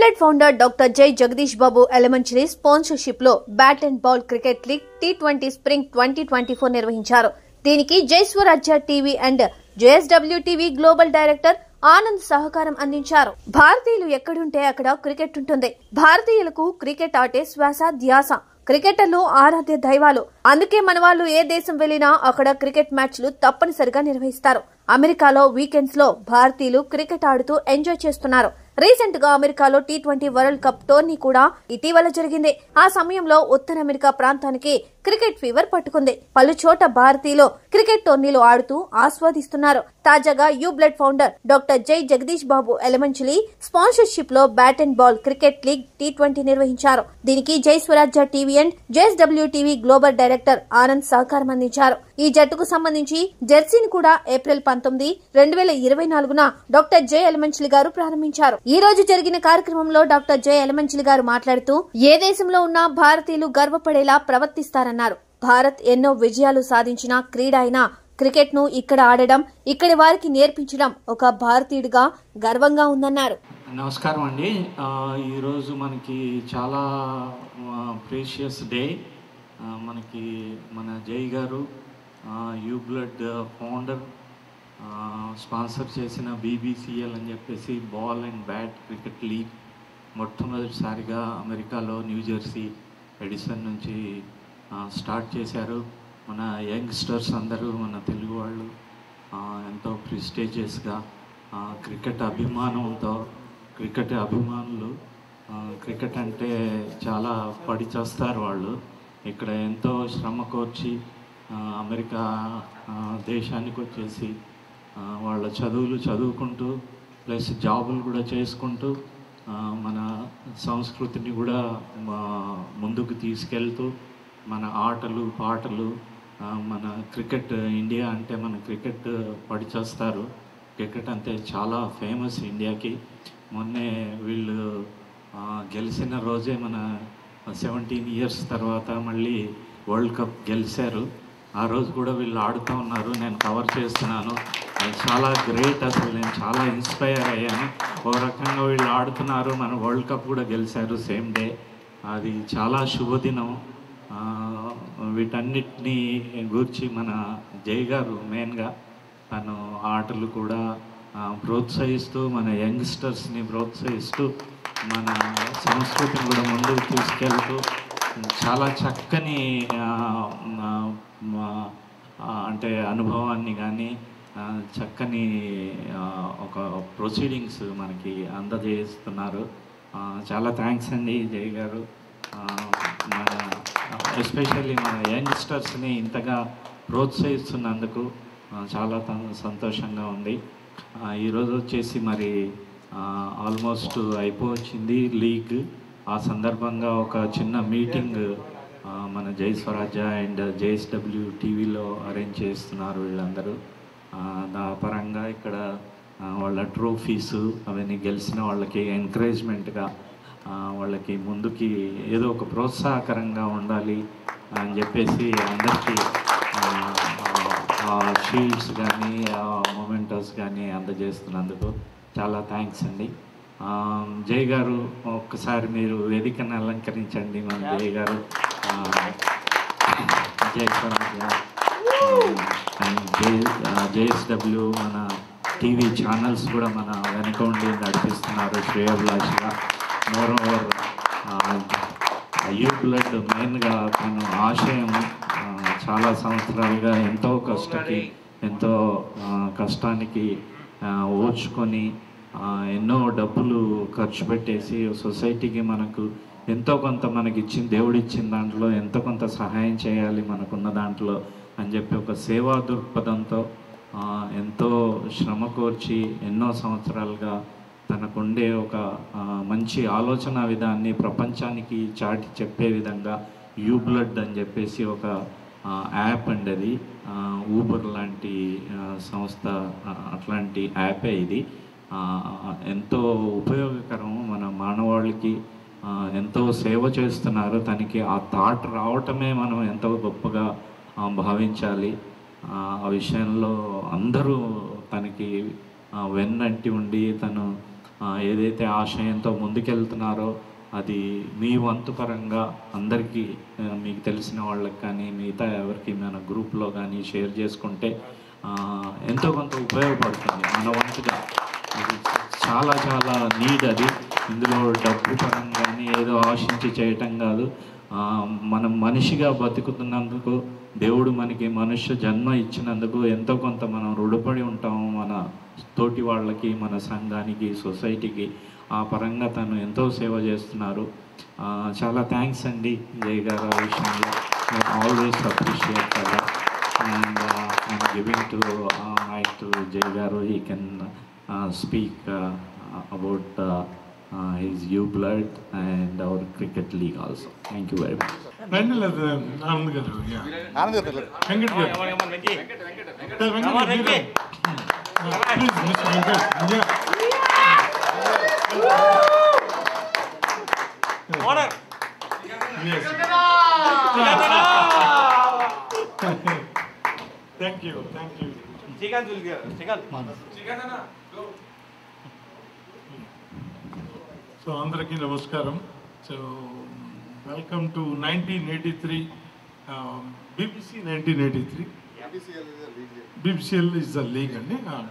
Blood founder doctor జై జగదీష్ బాబు elementary sponsorship లో bat and ball cricket league T20 spring 2024 నిర్వహించారు. దీనికి జై స్వరాజ్య TV and JSW TV global director Anand సహకారం అందించారు. భారతీయులు ఎక్కడుంటే అక్కడ క్రికెట్ ఉంటుంది. భారతీయులకు క్రికెట్ ఆటే శ్వాస ధ్యాస. క్రికెటర్లు ఆరాధ్య దైవాలు. అందుకే మన వాళ్ళు ఏ దేశం వెళ్లినా అక్కడ క్రికెట్ మ్యాచ్లు తప్పనిసరిగా నిర్వహిస్తారు. అమెరికాలో వీకెండ్స్ లో భారతీయులు క్రికెట్ ఆడుతూ ఎంజాయ్ చేస్తున్నారు. రీసెంట్ గా అమెరికాలో T20 వరల్డ్ కప్ టోర్నీ కూడా ఇటీవల జరిగింది. ఆ సమయంలో ఉత్తర అమెరికా ప్రాంతానికి క్రికెట్ ఫీవర్ పట్టుకుంది. పలు చోట భారతీయులు క్రికెట్ టోర్నీలు ఆడుతూ ఆస్వాదిస్తున్నారు. తాజాగా యూ బ్లడ్ ఫౌండర్ డాక్టర్ జై జగదీష్ బాబు ఎలిమెంటరీ స్పాన్సర్షిప్ లో bat and ball cricket league T20 నిర్వహించారు. దీనికి జై స్వరాజ్య TV and JSW TV global director Anand సహకారం అందించారు. ఈ జట్టుకు సంబంధించి జెర్సీని కూడా ఏప్రిల్ 19, 2024న డాక్టర్ జై ఎలిమెంటరీ గారు ప్రారంభించారు. ఈ రోజు జరిగిన కార్యక్రమంలో డాక్టర్ జై ఎలిమెంటరీ గారు మాట్లాడుతూ ఏ దేశంలో ఉన్నా భారతీయులు గర్వపడేలా ప్రవర్తిస్తారన్నారు. భారత్ ఎన్నో విజయాలు సాధించిన క్రీడ అయిన క్రికెట్ ను ఇక్కడ ఆడడం, ఇక్కడి వారికి నేర్పించడం ఒక భారతీయుడిగా గర్వంగా ఉందన్నారు. నమస్కారం అండి. ఈరోజు మనకి చాలా ప్రీషియస్ డే. మనకి మన జై గారు యూ బ్లడ్ ఫౌండర్ స్పాన్సర్ చేసిన BBCL అని చెప్పేసి ball and bat cricket league మొట్టమొదటిసారిగా అమెరికాలో న్యూజెర్సీ ఎడిసన్ నుంచి స్టార్ట్ చేశారు. మన యంగ్స్టర్స్ అందరూ, మన తెలుగు వాళ్ళు ఎంతో ప్రిస్టేజియస్గా క్రికెట్ అభిమానంతో, క్రికెట్ అభిమానులు క్రికెట్ అంటే చాలా పడి చేస్తారు వాళ్ళు. ఇక్కడ ఎంతో శ్రమ కోర్చి అమెరికా దేశానికి వచ్చేసి వాళ్ళ చదువులు చదువుకుంటూ ప్లస్ జాబులు కూడా చేసుకుంటూ మన సంస్కృతిని కూడా ముందుకు తీసుకెళ్తూ మన ఆటలు పాటలు, మన క్రికెట్, ఇండియా అంటే మన క్రికెట్ పడిచేస్తారు. క్రికెట్ అంటే చాలా ఫేమస్ ఇండియాకి. మొన్నే వీళ్ళు గెలిచిన రోజే మన 17 ఇయర్స్ తర్వాత మళ్ళీ వరల్డ్ కప్ గెలిచారు. ఆ రోజు కూడా వీళ్ళు ఆడుతూ ఉన్నారు. నేను కవర్ చేస్తున్నాను. అది చాలా గ్రేట్. అసలు నేను చాలా ఇన్స్పైర్ అయ్యాను. ఓ రకంగా వీళ్ళు ఆడుతున్నారు, మన వరల్డ్ కప్ కూడా గెలిచారు సేమ్ డే. అది చాలా శుభదినం. వీటన్నిటినీ గూర్చి మన జై గారు మెయిన్గా తను ఆటలు కూడా ప్రోత్సహిస్తూ, మన యంగ్స్టర్స్ని ప్రోత్సహిస్తూ, మన సంస్కృతిని కూడా ముందుకు తీసుకెళ్తూ చాలా చక్కని అంటే అనుభవాన్ని కానీ చక్కని ఒక ప్రొసీడింగ్స్ మనకి అందజేస్తున్నారు. చాలా థ్యాంక్స్ అండి జై గారు. మన ఎస్పెషల్లీ మన యంగ్స్టర్స్ని ఇంతగా ప్రోత్సహిస్తున్నందుకు చాలా సంతోషంగా ఉంది. ఈరోజు వచ్చేసి మరి ఆల్మోస్ట్ అయిపోవచ్చింది లీగ్. ఆ సందర్భంగా ఒక చిన్న మీటింగ్ మన జై స్వరాజ్య అండ్ JSW టీవీలో అరేంజ్ చేస్తున్నారు వీళ్ళందరూ. దా పరంగా ఇక్కడ వాళ్ళ ట్రోఫీసు అవన్నీ గెలిచిన వాళ్ళకి ఎంకరేజ్మెంట్గా, వాళ్ళకి ముందుకి ఏదో ఒక ప్రోత్సాహకరంగా ఉండాలి అని చెప్పేసి అందరికీ షీల్డ్స్ కానీ మొమెంటోస్ కానీ అందజేస్తున్నందుకు చాలా థ్యాంక్స్ అండి. జై గారు, ఒక్కసారి మీరు వేదికను అలంకరించండి. మన జై గారు జై స్వరాజ్య JSW మన టీవీ ఛానల్స్ కూడా మన వెనక ఉండి నడిపిస్తున్నారు శ్రేయోభిలాషిగా. మోరోవర్ యూ బ్లడ్ మెయిన్గా తన ఆశయం చాలా సంవత్సరాలుగా ఎంతో కష్టానికి ఓర్చుకొని ఎన్నో డబ్బులు ఖర్చు పెట్టేసి సొసైటీకి మనకు ఎంతో కొంత మనకి దేవుడిచ్చిన దాంట్లో ఎంతో కొంత సహాయం చేయాలి మనకున్న దాంట్లో అని చెప్పి ఒక సేవా దృక్పథంతో ఎంతో శ్రమ కోర్చి ఎన్నో సంవత్సరాలుగా తనకుండే ఒక మంచి ఆలోచన విధాన్ని ప్రపంచానికి చాటి చెప్పే విధంగా యూ బ్లడ్ అని చెప్పేసి ఒక యాప్ అండి. అది ఊబర్ లాంటి సంస్థ, అట్లాంటి యాపే ఇది. ఎంతో ఉపయోగకరం, మన మానవాళికి ఎంతో సేవ చేస్తున్నారు. తనకి ఆ థాట్ రావటమే మనం ఎంతో గొప్పగా భావించాలి. ఆ విషయంలో అందరూ తనకి వెన్నంటి ఉండి తను ఏదైతే ఆశయంతో ముందుకెళ్తున్నారో అది మీ వంతు పరంగా అందరికీ మీకు తెలిసిన వాళ్ళకి కానీ మిగతా ఎవరికి మన గ్రూప్లో కానీ షేర్ చేసుకుంటే ఎంతో కొంత ఉపయోగపడుతుంది మన వంతుగా. అది చాలా చాలా నీడ్ అది. ఇందులో డబ్బు పరంగానే ఏదో ఆశించి చేయటం కాదు. మనం మనిషిగా బతుకుతున్నందుకు, దేవుడు మనకి మనుష్య జన్మ ఇచ్చినందుకు ఎంతో కొంత మనం రుణపడి ఉంటాము మన తోటి వాళ్ళకి, మన సంఘానికి, సొసైటీకి. ఆ పరంగా తను ఎంతో సేవ చేస్తున్నారు. చాలా థ్యాంక్స్ అండి జై గారు. ఆ విషయంలో ఆల్వేస్ అప్రిషియేట్ కదా. And I'm giving to mic to Jai గారు. He can speak about his U Blood and our cricket league also. Thank you very much. Anand garu, yeah. Anand garu. Venkat garu. Please, Mr. Venkat. Yeah. Honor. Yes. Thank you. Thank you. Chikant will get. Chikant. Chikant. So, Andraki Namaskaram. So, welcome to 1983, BBC 1983. BBCL is the league,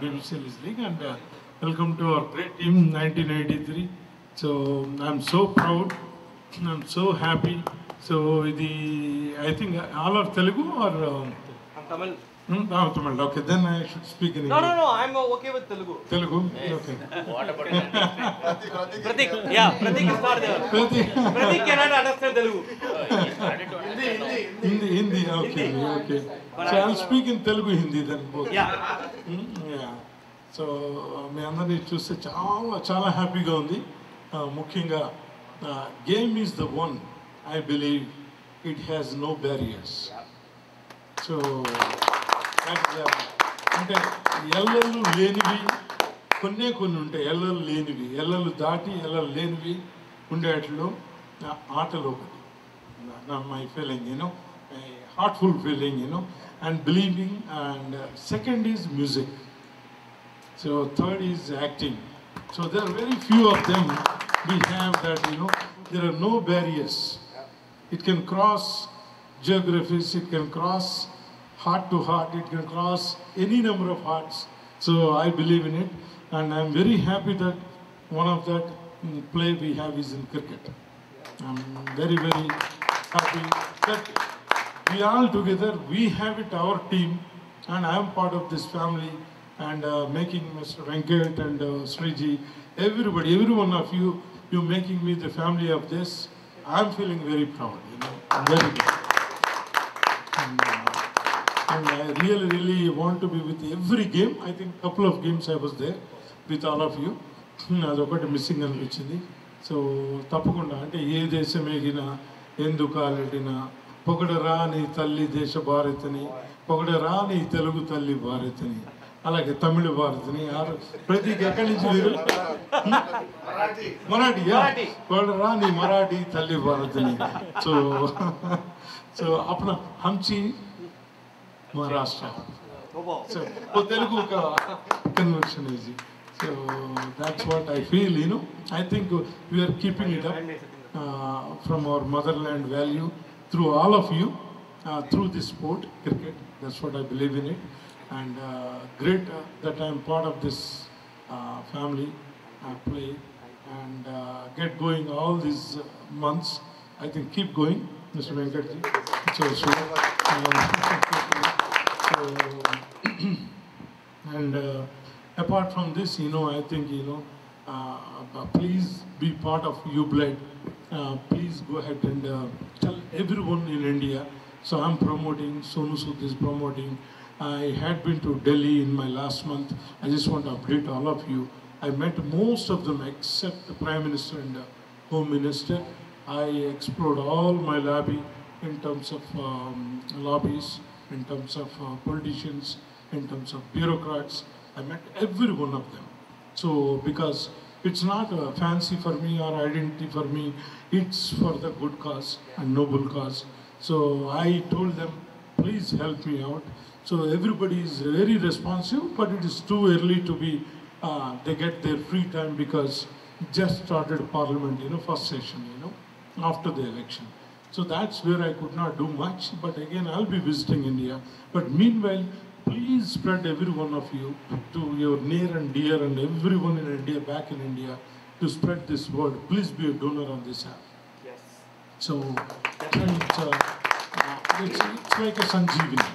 BBCL is league, and welcome to our great team 1983. So, I'm so proud, I'm so happy. So, I think all are Telugu or? I'm Tamil. Tamil. Okay, then I should speak in English. No, I'm okay with Telugu. Telugu? Yes. Okay. What about Pratik? Yeah, Pratik is not there. Pratik cannot understand Telugu. Hindi. Okay. So I'll speak in Telugu, Hindi then both. Yeah. Yeah. So మీ అందరినీ చూస్తే చాలా హ్యాపీగా ఉంది. ముఖ్యంగా game is the one. I believe it has no barriers. So అంటే ఎల్లలు లేనివి కొన్ని ఉంటాయి. ఎల్లలు లేనివి, ఎల్లలు దాటి ఎల్లలు లేనివి ఉండేట్లో ఆటలు ఒకటి. My feeling, heartful feeling, and believing, and second is music. So third is acting. So there are very few of them we have that, there are no barriers. It can cross geographies, it can cross heart to heart, it can cross any number of hearts. So I believe in it, and I'm very happy that one of that play we have is in cricket. I'm very, very happy that we all together, we have it, our team, and I am part of this family, and making Mr. Venkat and Sriji, everybody, every one of you making me the family of this. I'm feeling very proud, very good. And I really, really want to be with every game. I think a couple of games I was there with all of you. అదొకటి missing అనిపించింది. So తప్పకుండా అంటే ఏ దేశం ఎగినా, ఎందుకు ఆలెడినా, పొగడరా నీ తల్లి దేశ భారతిని, పొగడరా నీ తెలుగు తల్లి భారతిని, అలాగే తమిళ భారతిని, ప్రతి ఎక్కడి నుంచి మీరు మరాఠీయా, పొగడరా నీ మరాఠీ తల్లి భారతిని. సో అప్పుడు హంచి Maharashtra. So, Telugu conversion is it. So that's what I feel, I think we are keeping it up from our motherland value through all of you, through this sport, cricket. That's what I believe in it. And great that I am part of this family play and get going all these months. I think keep going, Mr. Venkatji. And apart from this, I think, please be part of U Blood. Please go ahead and tell everyone in India. So I'm promoting, Sonu Sood is promoting. I had been to Delhi in my last month. I just want to update all of you. I met most of them except the Prime Minister and the Home Minister. I explored all my lobby in terms of lobbies, in terms of politicians, in terms of bureaucrats. I met every one of them. So because it's not a fancy for me or identity for me, it's for the good cause and noble cause. So I told them, please help me out. So everybody is very responsive, but it is too early to be they get their free time because just started Parliament, first session, after the election. So that's where I could not do much, but again, I'll be visiting India. But meanwhile, please spread every one of you to your near and dear and everyone in India, back in India, to spread this word. Please be a donor on this app. Yes. So, and it's like a Sanjeevani.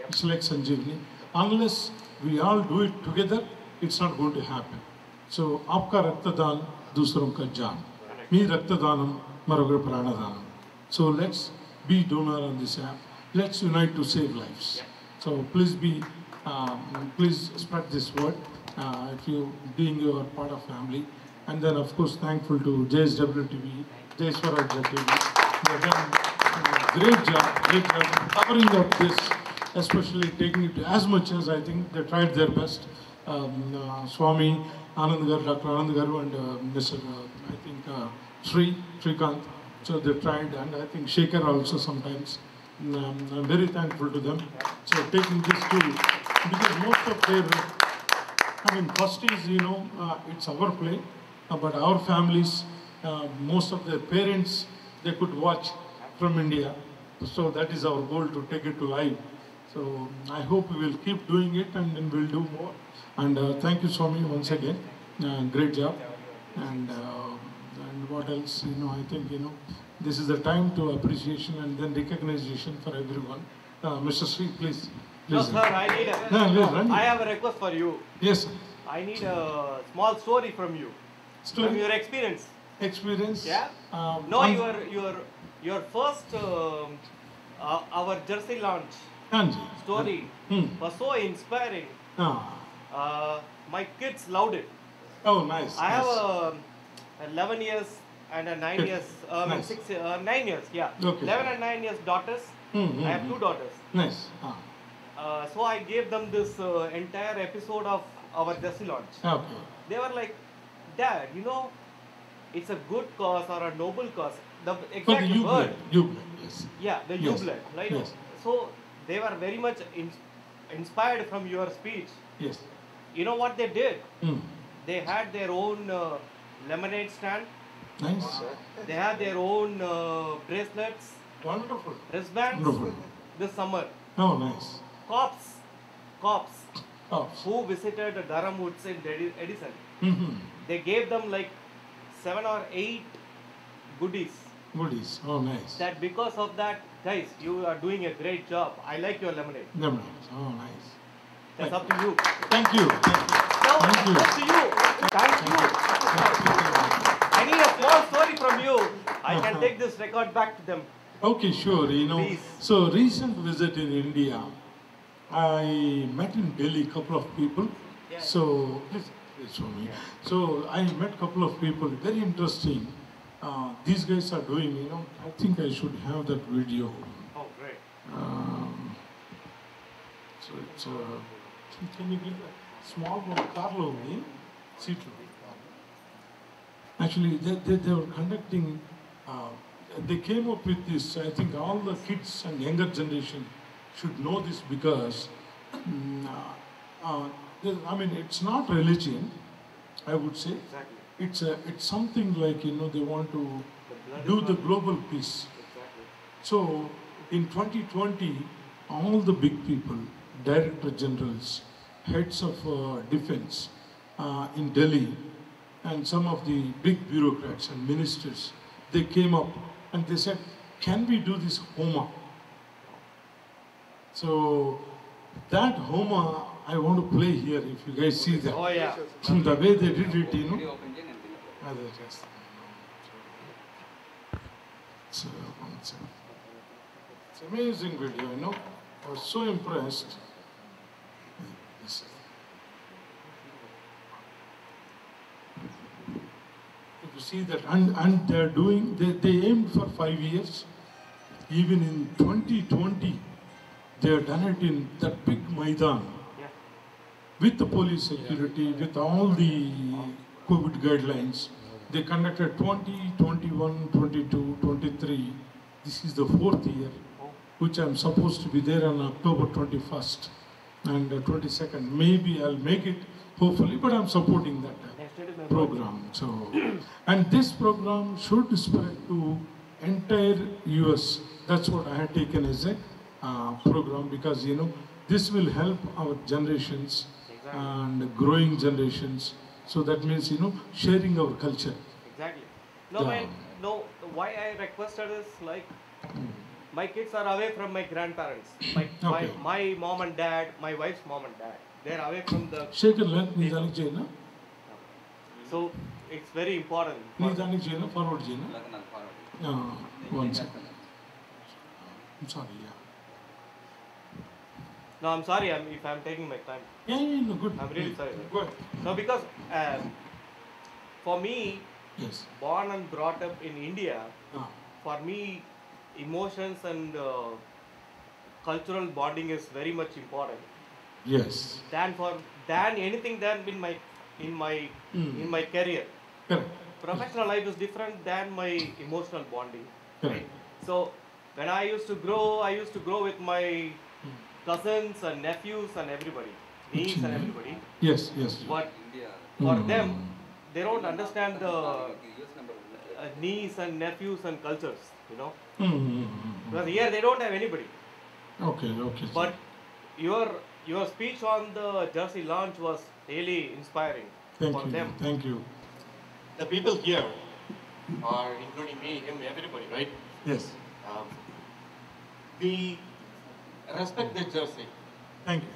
It's like Sanjeevani. Unless we all do it together, it's not going to happen. So, आपका रक्तदान दूसरों का जान. मी रक्तदानम मरोगर प्राणदानम. So let's be donor on this app. Let's unite to save lives. So please please spread this word if you being your part of family. And then of course thankful to JSW TV, Jaiswarajya TV. They have done great job covering up this, especially taking it as much as I think they tried their best. Swami Anand Garu, Dr. Anand Garu and Mr. I think Srikant. So they tried, and I think Shekhar also sometimes. I'm very thankful to them. So taking this too, because most of their, first is, it's our play, but our families, most of their parents, they could watch from India. So that is our goal, to take it to live. So I hope we will keep doing it, and then we'll do more. And thank you, Swami, once again. Great job. And what else, I think, this is the time to appreciation and then recognition for everyone. Mr. Sri, please. No, sir, I have a request for you. Yes, sir. I need a small story from you. Story? From your experience. Experience? Yeah? Your first, our jersey launch story was so inspiring. My kids loved it. Oh, nice. I have 11 years and a 9 years, Nice. 9 years, yeah. Okay. 11 and 9 years daughters. I have 2 daughters. Nice. So I gave them this entire episode of our jersey launch. Okay. They were like, Dad, it's a good cause or a noble cause. The For the exact word. U-blood, yes. Yeah, the Yes. U-blood, right? Yes. So they were very much inspired from your speech. Yes. You know what they did? Mm. They had their own lemonade stand. Nice. They had their own bracelets, Wonderful. wristbands Wonderful. this summer. Oh, nice. Cops Oh. who visited Durham Woods in Edison, Mm-hmm. they gave them like 7 or 8 goodies. Goodies. Oh, nice. That because of that, guys, you are doing a great job. I like your lemonade. Nice. Oh, nice. That's up to you. Thank you. No, Thank you. up to you. Thank you. I need a small story from you. I can take this record back to them. Okay, sure. Please. So recent visit in India, I met in Delhi a couple of people. Yeah. So please show me. So I met a couple of people. Very interesting. These guys are doing. I think I should have that video. Oh, great. So it's can you give a small one, Carlo, me? Seat. Actually, they were conducting. They came up with this. I think all the kids and younger generation should know this because, it's not religion, I would say. Exactly. It's something like, they want to blood do is the not- global peace. Exactly. So in 2020, all the big people, director generals, heads of defense in Delhi, and some of the big bureaucrats and ministers, they came up and they said, can we do this Homa? So that Homa, I want to play here if you guys see that. Oh, yeah. The way they did it, It's amazing video, I was so impressed. Yes. If you see that, and they're doing, they aimed for 5 years. Even in 2020, they have done it in that big Maidan. Yeah. With the police security, with all the COVID guidelines. They conducted 20, 21, 22, 23. This is the 4th year, which I'm supposed to be there on October 21st and 22nd. Maybe I'll make it. hopefully, but I'm supporting that program. So, and this program should spread to entire US. That's what I had taken as a program, because this will help our generations and growing generations. So that means sharing our culture. Exactly. No, Yeah. no. Why I requested is like my kids are away from my grandparents. Okay. My mom and dad, my wife's mom and dad. They're away from the. Shaker length నీ దానికి చేయనా? So it's very important. నీ దానికి చేయనా? Forward చేయనా? One second. I'm sorry. Yeah. No, I'm sorry. If I'm taking my time. Yeah, no, good. I'm really sorry. Go ahead. No, because for me, Yes. born and brought up in India, Ah. for me, emotions and cultural bonding is very much important. Yes. Than anything than in my career. Correct. Professional life is different than my emotional bonding. Correct. So when I used to grow with my cousins and nephews and everybody, niece and everybody. Yes, yes. But for them, they don't understand the niece and nephews and cultures, Because here they don't have anybody. Okay. But your speech on the Jersey launch was really inspiring for them. Thank you. The people here are, including me, him, everybody, right? Yes. We respect the Jersey. Thank you.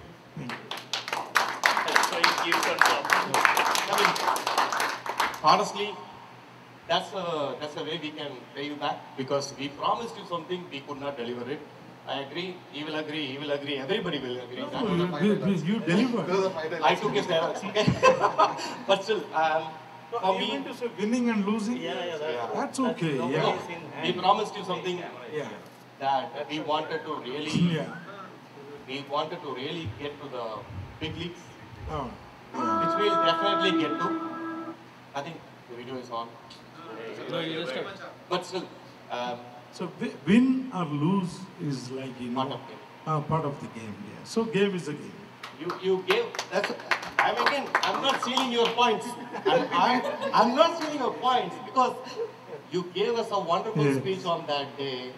So you keep it up. I mean, honestly, that's a way we can pay you back, because we promised you something, we could not deliver it. I agree. He will agree. Everybody will agree. You deliver. I took his dialogues, okay? But still, for me, to say winning and losing. That's okay. Yeah. we promised you something Yeah. that we wanted to really get to the big leagues, Oh. which we'll definitely get to. I think the video is on. But still, So win or lose is like part of it. part of the game. Yeah. So game is a game. You gave. I'm not stealing your points. I'm not stealing your points, because you gave us a wonderful Yes. speech on that day.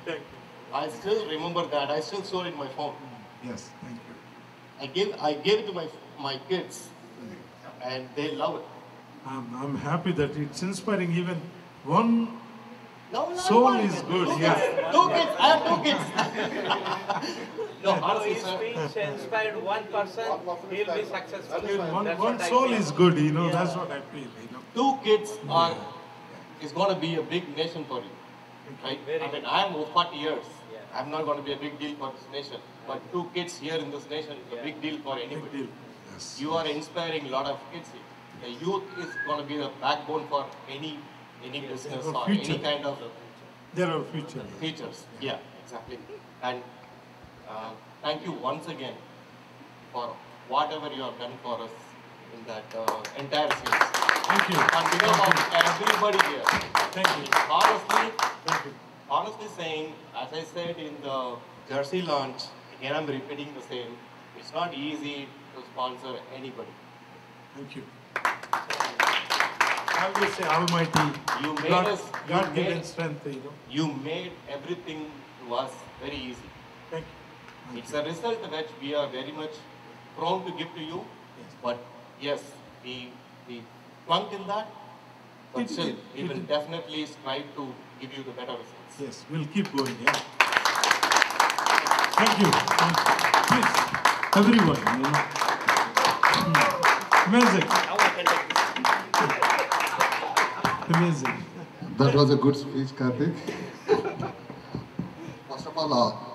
I still remember that. I still saw it in my phone. Yes. Thank you. I gave it to my kids, and they love it. I'm happy that it's inspiring. Even one No, soul one. is good. Two Yeah. kids. 2 kids. I have 2 kids. No, honestly, His sir. speech inspired one person, he'll be successful. One That's one what I soul feel. is good. That's what I feel. 2 kids is going to be a big nation for you, right? I mean, I'm 40 years. I'm not going to be a big deal for this nation, but 2 kids here in this nation is a big deal for Big anybody. deal. Yes. You are inspiring a lot of kids here. The youth is going to be the backbone for any business or future. any kind of There are future. features. Yeah, exactly. And thank you once again for whatever you have done for us in that entire series. Thank you. On behalf of everybody here, Thank you. honestly saying, as I said in the Jersey launch, again I'm repeating the same, it's not easy to sponsor anybody. Thank you. I will say Almighty. You made God, us- you God-given made- strength. You made everything to us very easy. Thank you. It's a result that we are very much prone to give to you, but yes, we flunked in that, but still, we will definitely strive to give you the better results. Yes, we'll keep going. Yeah. Thank you. Please, everyone. Amazing. Now I can take this. Amazing. That was a good speech, Karthik. First of all,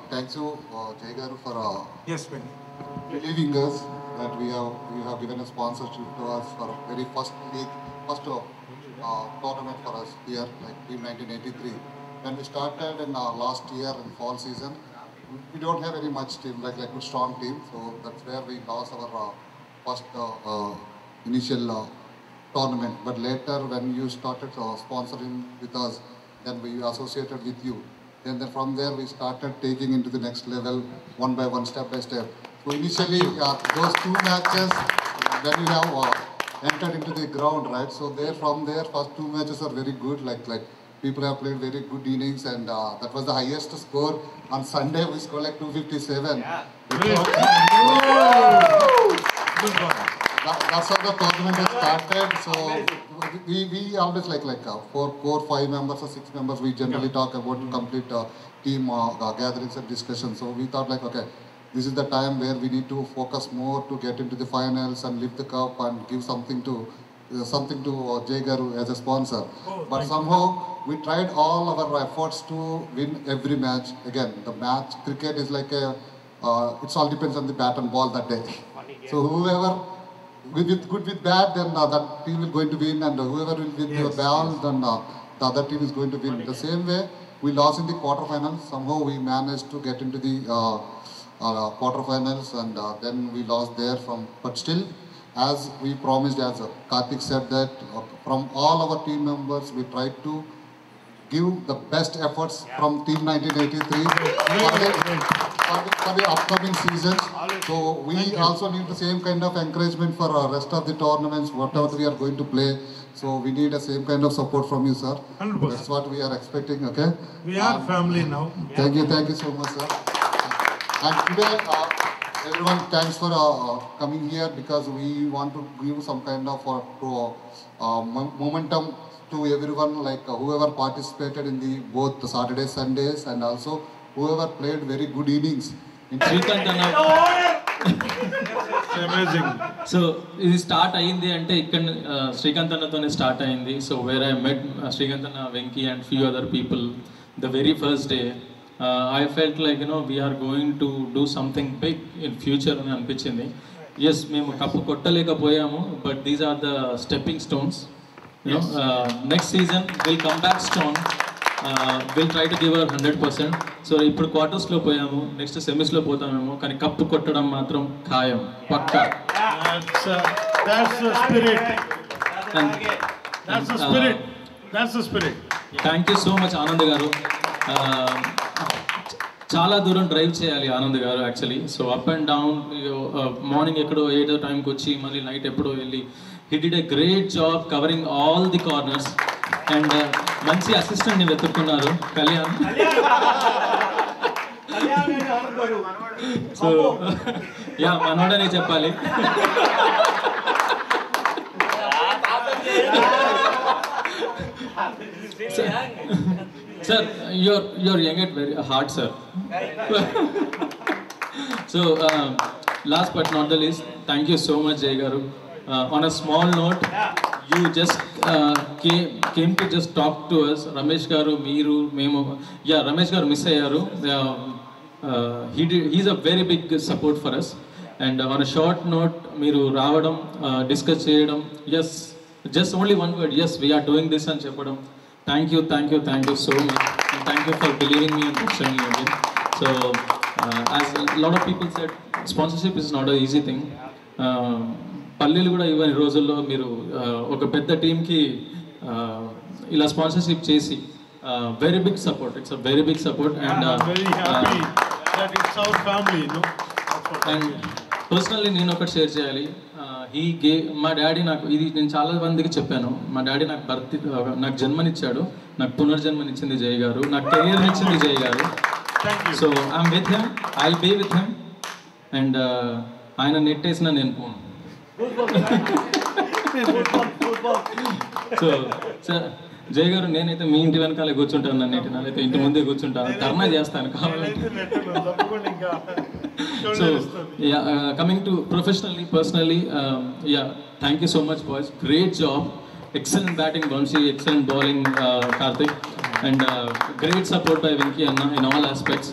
thanks you, Jay Garu, for Yes, man. believing us that you have given a sponsorship to us for very first league, first tournament for us here, like Team 1983. When we started in last year in fall season, we don't have very much team, like a strong team, so that's where we lost our first initial tournament. But later, when you started sponsoring with us, then we associated with you. Then from there, we started taking into the next level, one by one, step by step. So initially, those 2 matches, then we have entered into the ground, right? So there, from there, first 2 matches are very good. Like people have played very good innings, and that was the highest score on Sunday. We scored like 257. Yeah. That's how the tournament has started. So we always like 4, 5 members or 6 members. We generally talk about complete team gatherings and discussions. So we thought like, okay, this is the time where we need to focus more to get into the finals and lift the cup and give something to Jay Garu as a sponsor. But somehow we tried all our efforts to win every match. Again, the match cricket is like it's all depends on the bat and ball that day. So whoever with good with bad, then that team is going to win, and whoever will win the ball, then the other team is going to win. The same way, we lost in the quarterfinals. Somehow we managed to get into the quarterfinals, and then we lost there but still, as we promised, as Karthik said, that from all our team members, we tried to give the best efforts from Team 1983 for the upcoming seasons. So we also need the same kind of encouragement for the rest of the tournaments, whatever we are going to play. So we need the same kind of support from you, sir. 100%. That's what we are expecting, okay? We are family now. Thank you so much, sir. And today, everyone, thanks for coming here, because we want to give some kind of momentum to everyone, like whoever participated in both the Saturdays, Sundays, and also whoever played very good innings. Srikanth Anna. Amazing. So ఇది start అయింది అంటే ఇక్కడ శ్రీకాంత్ అన్నతోనే start అయింది. So where I met Srikanth అన్న, Venky and few other people the very first day. I felt like, we are going to do something big in future అని అనిపించింది. Yes, మేము కప్పు కొట్టలేకపోయాము, but these are the stepping stones. Next season will come back strong. Will try to give our 100%. So ఇప్పుడు క్వార్టర్స్లో పోయాము, next సెమీస్లో పోతామేమో, కానీ cup కొట్టడం మాత్రం ఖాయం, పక్కా. Thank you so much Anand గారు. చాలా దూరం డ్రైవ్ చేయాలి ఆనంద్ గారు actually. So up and down, morning ఎక్కడో ఏదో టైంకి వచ్చి మళ్ళీ నైట్ ఎప్పుడో వెళ్ళి, he did a great job covering all the corners. And మంచి అసిస్టెంట్ని వెతుక్కున్నారు, కళ్యాణ్. సో యా, మనోడనే చెప్పాలి. Sir, you're young at very hard, sir. So, last but not the least, thank you so much, Jay Garu. On a small note, you just came to just talk to us. Ramesh Garu, Meeru, Memo. Yeah, Ramesh Garu miss ayyaru. He's a very big support for us. And on a short note, Meeru Ravadam, discuss cheyadam. Yes, just only one word. Yes, we are doing this and cheppadam. Thank you so much, and thank you for believing me and trusting me again. So, as a lot of people said, sponsorship is not an easy thing. పల్లెలు కూడా ఇవ్వని రోజుల్లో మీరు ఒక పెద్ద టీమ్కి ఇలా sponsorship చేసి, very big support. It's a very big support. And and personally నేను ఒకటి షేర్ చేయాలి. మా డాడీ నాకు, ఇది నేను చాలా మందికి చెప్పాను, మా డాడీ నాకు జన్మనిచ్చాడు, నాకు పునర్జన్మనిచ్చింది జై గారు, నాకు కెరియర్నిచ్చింది జై గారు. So I'm with him, I will be with him. And ఆయన నెట్టేసిన నేను పోను. సో సార్ జై గారు, నేనైతే మీ ఇంటి వెనకాలే కూర్చుంటాను, నన్ను నాకైతే ఇంటి ముందే కూర్చుంటాను, ధర్నా చేస్తాను కావాలంటే. So, yeah, coming to professionally, personally, yeah, thank you so much, boys. Great job. Excellent batting, Vamshi. Excellent bowling, Karthik. And great support by Venki Anna in all aspects.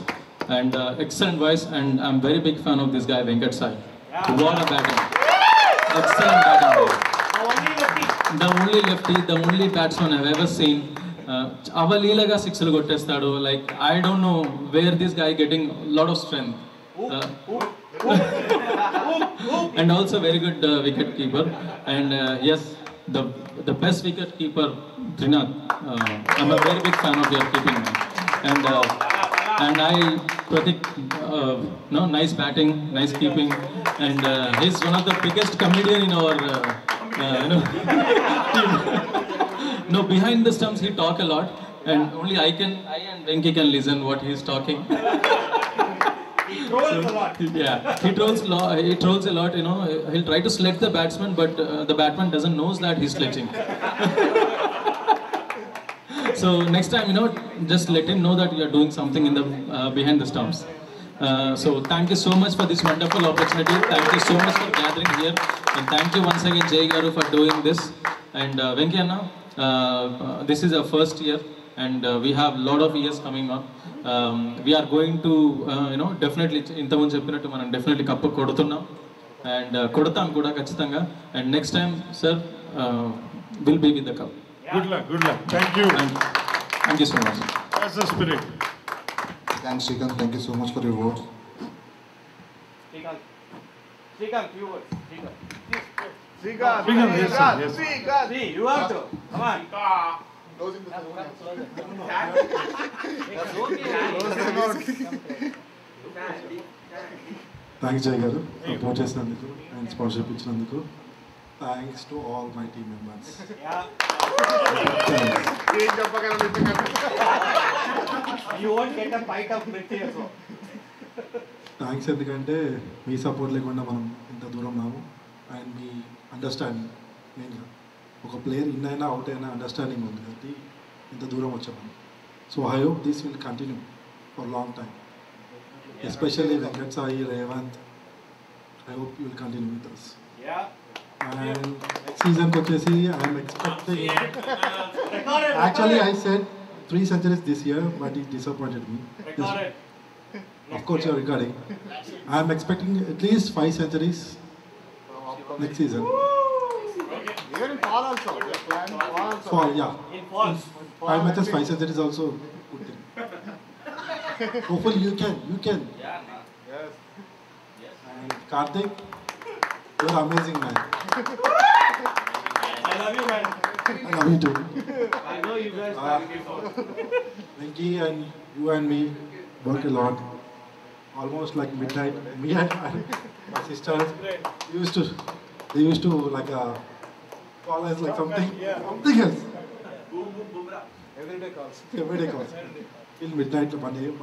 And excellent voice. And I'm very big fan of this guy, Venkat Sai. What a batting. Excellent batting. The only lefty, the only batsman I've ever seen. Avaleelaga sixlu kottestadu. Like, I don't know where this guy getting a lot of strength. And also very good wicket keeper. And yes, the best wicket keeper, Trinath. I'm a very big fan of your keeping, man. And I Pratik, no, nice batting, nice keeping, and he's one of the biggest comedian in our, team. No, behind the stumps he talk a lot, and only I and Venki can listen what he's talking. He trolls a lot. Yeah, he trolls a lot. He'll try to select the batsman, but the batsman doesn't knows that he's sledging. So next time, just let him know that you are doing something in the behind the stumps. So thank you so much for this wonderful opportunity. Thank you so much for gathering here, and thank you once again, Jay Garu, for doing this. And Venki Anna, this is our first year, and we have a lot of years coming on. We are going to, definitely, ఇంతకుముందు చెప్పినట్టు మనం definitely cup కొడుతున్నాం, and కొడతాం కూడా ఖచ్చితంగా. And next time, sir, will be with the cup. Good luck, good luck. Thank you. Thank you so much. That's the spirit. Thanks, Srikanth. Thank you so much for your votes. Srikanth, few words. Srikanth, yes, sir, yes. See, you have to. Come on. Thanks Jay గారు support చేసినందుకు and sponsorship ఇచ్చినందుకు. Thanks to all my team members. You won't get a bite of Mrithi as well. Thanks ఎందుకంటే మీ support లేకుండా మనం ఇంత దూరం రాము. And me understanding మెయిన్గా ఒక ప్లేయర్ ఇన్ అయినా అవుట్ అయినా అండర్స్టాండింగ్ ఉంది కాబట్టి ఇంత దూరం వచ్చాము. So I hope this will continue for long time, especially Venkat Sai, Revanth. I hope you will continue with us. And next సీజన్కి వచ్చేసి I'm expecting, actually I said 3 centuries this year, but it disappointed me. Of course, you are recording. I am expecting at least 5 centuries next season. Even in fall also. Fall, yeah. In fall. 5 matches, 5 centuries also good thing. Hopefully you can. Yeah. Yes. And Karthik, you are amazing, man. I love you, man. I love you too. I know you guys love me before. Venki and you and me work a lot. Almost like midnight. Me and my sisters they used to like call us like something else. Everyday calls. Every day calls. Till midnight, 1 a.m.